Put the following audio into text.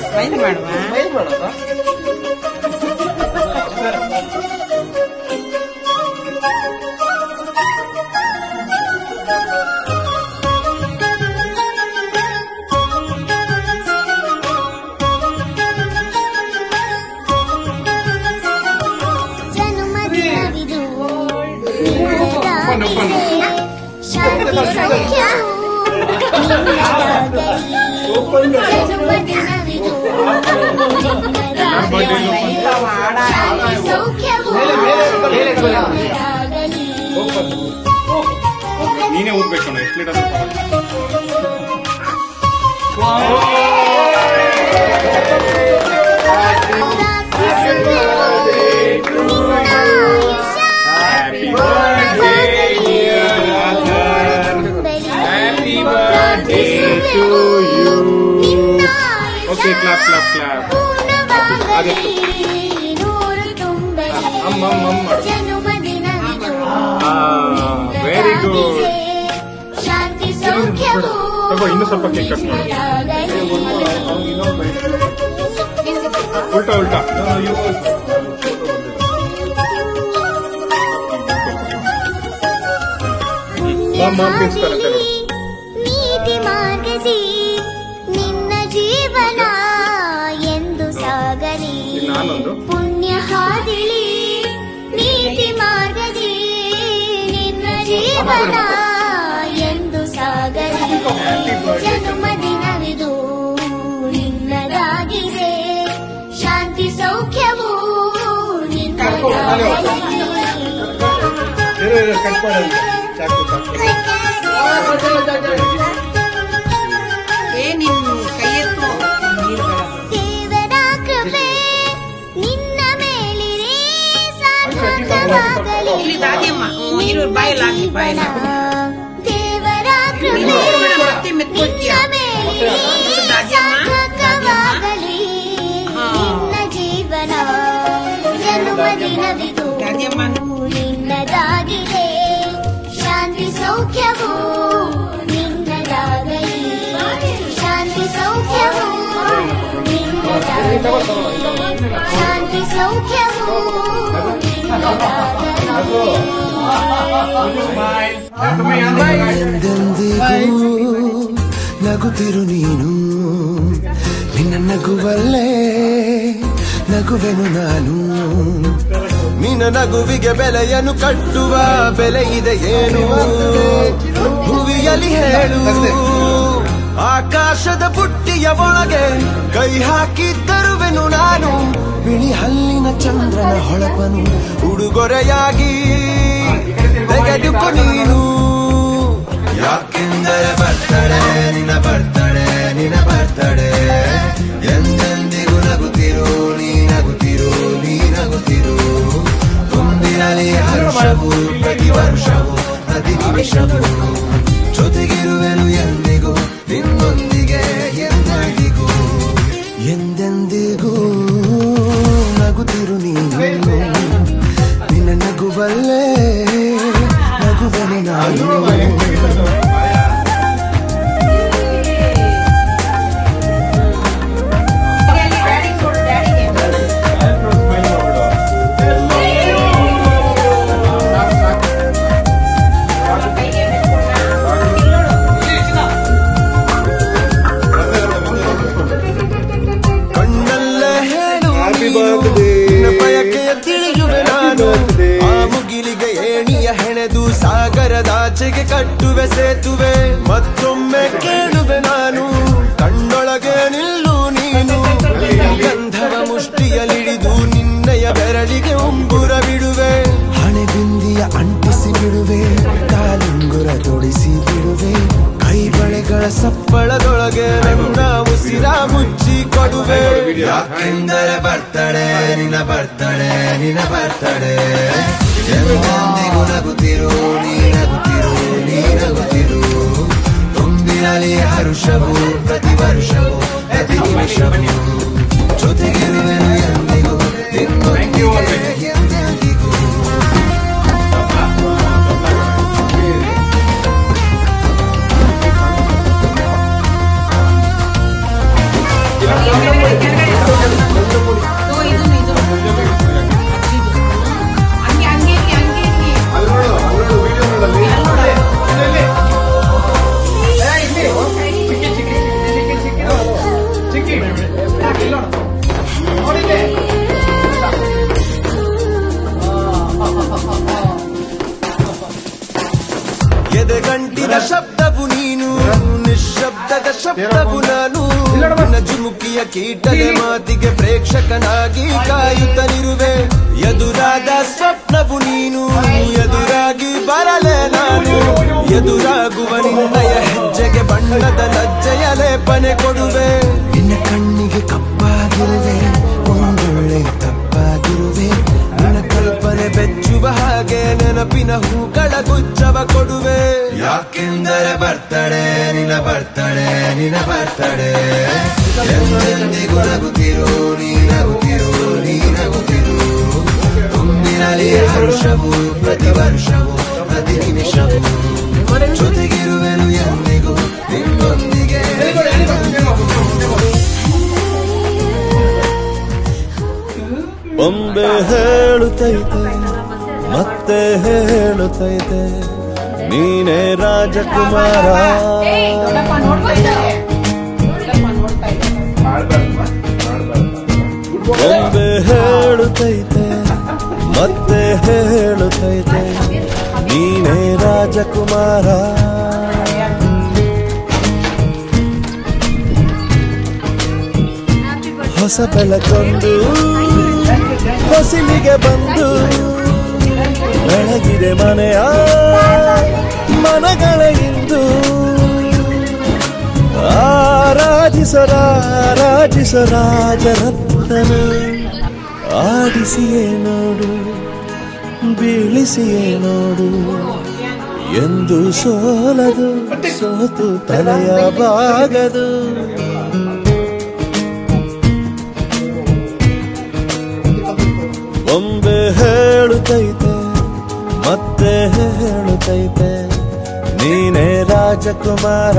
Smile ಮಾಡುವ. Smile ಮಾಡೋದಾ? ನೀನೇ ಓದ್ಬೇಕು ಎಷ್ಟು litre Okay, clap, clap, clap. Very good. ಇನ್ನು ಸ್ವಲ್ಪ ಕೇಕ್ ಕಟ್ ಮಾಡಿ. ಉಲ್ಟಾ ಉಲ್ಟಾ. ನೀತಿ ಮಾರ್ಗದಿ ನಿನ್ನ ಜೀವನ ಎಂದು ಸಾಗಲಿ ಪುಣ್ಯ ಹಾದಿಲಿ ನೀತಿ ಮಾರ್ಗದಿ ನಿನ್ನ ಜೀವನ ಎಂದು ಸಾಗಲಿ ಜನ್ಮದಿನವಿದು ನಿನ್ನದಾಗಿದೆ ಶಾಂತಿ ಸೌಖ್ಯವು ನಿನ್ನದಾಗಲಿ ನಿನ್ನ ಕೈ ಎತ್ತು ದೇವರ ಕೃಪೆ ನಿನ್ನ ಮೇಲಿದೆ ಸಾರ್ಥಕವಾಗಲಿ ಇಲ್ಲಿ ದಾದಿಯಮ್ಮ ಇರೋ ಬಾಯಲ್ಲಿ ದೇವರ ಕೃಪೆ ನಿನ್ನ ಮೇಲಿದೆ ಸಾರ್ಥಕವಾಗಲಿ ನಿನ್ನ ಜೀವನ ಜನ್ಮದಿನವಿದು ನಿನ್ನದಾಗಿದೆ ಶಾಂತಿ ಸೌಖ್ಯವು ನಿನ್ನದಾಗಲಿ ಶಾಂತಿ ಸೌಖ್ಯವು ನಿನ್ನದಾಗಲಿ ಶಾಂತಿ ಸೌಖ್ಯವು ಎಂದೆಂದಿಗೂ ನಗುತ್ತಿರು ನೀನು ನಿನ್ನ ನಗುವಲ್ಲೇ ನಗುವೆನು ನಾನು ನಿನ್ನ ನಗುವಿಗೆ ಬೆಲೆಯನ್ನು ಕಟ್ಟುವ ಬೆಲೆ ಇದೆ ಏನು ಭುವಿಯಲ್ಲಿ ಹೇಳು ಆಕಾಶದ ಬುಟ್ಟಿಯ ಒಳಗೆ ಕೈ ಹಾಕಿ ತರುವೆನು ನಾನು ಬಿಳಿ ಹಲ್ಲಿನ ಚಂದ್ರನ ಹೊಳಪನು ಉಡುಗೊರೆಯಾಗಿ ತೆಗೆದುಕೊ ನೀನು ಯಾಕೆಂದರೆ ಬರ್ತಡೆ ನಿನ್ನ ಬರ್ತಡೆ ನಿನ್ನ ಬರ್ತಡೆ ಎಂದೆಂದಿಗೂ ನಗುತ್ತಿರು ನೀ ನಗುತ್ತಿರು ನೀ ನಗುತ್ತಿರು ತುಂಬಿರಲಿ ಹರ್ಷವು ಪ್ರತಿ ವರ್ಷವೂ ಪ್ರತಿ ನಿಮಿಷವೂ ಜೊತೆಗಿರುವೆನು ಎಂದಿಗೂ ನಿನ್ನೊಂದಿಗೆ ಎಂದೆಂದಿಗೂ ಎಂದೆಂದಿಗೂ ನಗುತ್ತಿರು ನೀನು ನಿನ್ನ ನಗುವಲ್ಲೇ ನಗುವೆನು ನಾನು ಬಯಕೆಯ ತಿಳಿಯುವೆ ನಾನು ಆ ಮುಗಿಲಿಗೆ ಏಣಿಯ ಹೆಣೆದು ಸಾಗರದಾಚೆಗೆ ಕಟ್ಟುವೆ ಸೇತುವೆ ಮತ್ತೊಮ್ಮೆ ಕೇಳುವೆ ನಾನು ಕಣ್ಣೊಳಗೆ ನಿಲ್ಲು ನೀನು ಗಂಧವ ಮುಷ್ಟಿಯಲಿಡಿದು ನಿನ್ನಯ ಬೆರಳಿಗೆ ಉಂಗುರ ಬಿಡುವೆ ಹಣೆ ಬಿಂದಿಯ ಅಂಟಿಸಿ ಬಿಡುವೆ ಕಾಲುಂಗುರ ತೊಡಿಸಿ ಬಿಡುವೆ ಕೈ ಬಳೆಗಳ ಸಪ್ಪಳದೊಳಗೆ ನನ್ನ ಉಸಿರ ಮುಚ್ಚಿ ಕೊಡುವೆ ಯಾಕೆಂದರೆ ಬರ್ತಡೆ ನಿನ್ನ ಬರ್ತಡೆ ನಿನ್ನ ಬರ್ತಡೆ ಎಂದೆಂದಿಗೂ ನಗುತ್ತಿರು ನೀ ನಗುತ್ತಿರು ನೀ ನಗುತ್ತಿರು ತುಂಬಿರಲಿ ಹರುಷವು ಪ್ರತಿ ವರ್ಷವೂ ಪ್ರತಿ ನಿಮಿಷವೂ ಜೊತೆಗಿರುವೆನು ಎಂದಿಗೂ ನಿನ್ನೊಂದಿಗೆ ಎಂದೆಂದಿಗೂ ಶಬ್ದವು ನಾನು ನಿನ್ನ ಜುಮುಕಿಯ ಕೀಟಲೆ ಮಾತಿಗೆ ಪ್ರೇಕ್ಷಕನಾಗಿ ಕಾಯುತ್ತಲಿರುವೆ ಎದುರಾದ ಸ್ವಪ್ನವು ನೀನು ಎದುರಾಗಿ ಬರಲೇ ನಾನು ಎದುರಾಗುವ ನಿನ್ನಯ ಹೆಜ್ಜೆಗೆ ಬಣ್ಣದ ಲಜ್ಜೆಯ ಲೇಪನೆ ಕೊಡುವೆ ನಿನ್ನ ಕಣ್ಣಿಗೆ ಕಪ್ಪಾಗಿರುವೆ ಒಂದೊಳ್ಳೆ ತಪ್ಪಾಗಿರುವೆ ನಿನ್ನ ಕಲ್ಪನೆ ಬೆಚ್ಚುವ ಹಾಗೆ ನೆನಪಿನ ಹೂಗಳ ಗುಚ್ಚವ ಕೊಡುವೆ ಯಾಕೆಂದರೆ ಬರ್ತಡೆ ನಿನ್ನ ಬರ್ತಡೆ ನಿನ್ನ ಬರ್ತಡೆ ಎಂದೆಂದಿಗೂ ನಗುತ್ತಿರು ನೀನಗುತ್ತಿರು ನೀನಗುತ್ತಿರು ತುಂಬಿರಲಿ ಹರ್ಷವು ಪ್ರತಿ ವರ್ಷವೂ ಪ್ರತಿ ನಿಮಿಷವೂ ಜೊತೆಗಿರುವೆನು ಎಂದಿಗೂ ನಿನ್ನೊಂದಿಗೆ ಬೊಂಬೆ ಹೇಳುತ್ತೈತೆ ಮತ್ತೆ ಹೇಳುತ್ತೈತೆ ನೀನೇ ರಾಜಕುಮಾರ ಬೊಂಬೆ ಹೇಳುತ್ತೈತೆ ಮತ್ತೆ ಹೇಳುತ್ತೈತೆ ನೀನೇ ರಾಜಕುಮಾರ ಹೊಸ ಬೆಳಕೊಂದು ಹೊಸಿಲಿಗೆ ಬಂದು ಬೆಳಗಿದೆ ಮನೆಯ ಮನಗಳ ಇಂದು ರಾಜರತ್ನನು ಆಡಿಸಿಯೇ ನೋಡು ಬೀಳಿಸಿಯೇ ನೋಡು ಎಂದು ಸೋಲದು ಸೋತು ತಲೆಯ ಬಾಗದು ಬೊಂಬೆ ಹೇಳುತ್ತೈತೆ ಮತ್ತೆ ಹೇಳುತ್ತೈತೆ ನೀನೇ ರಾಜಕುಮಾರ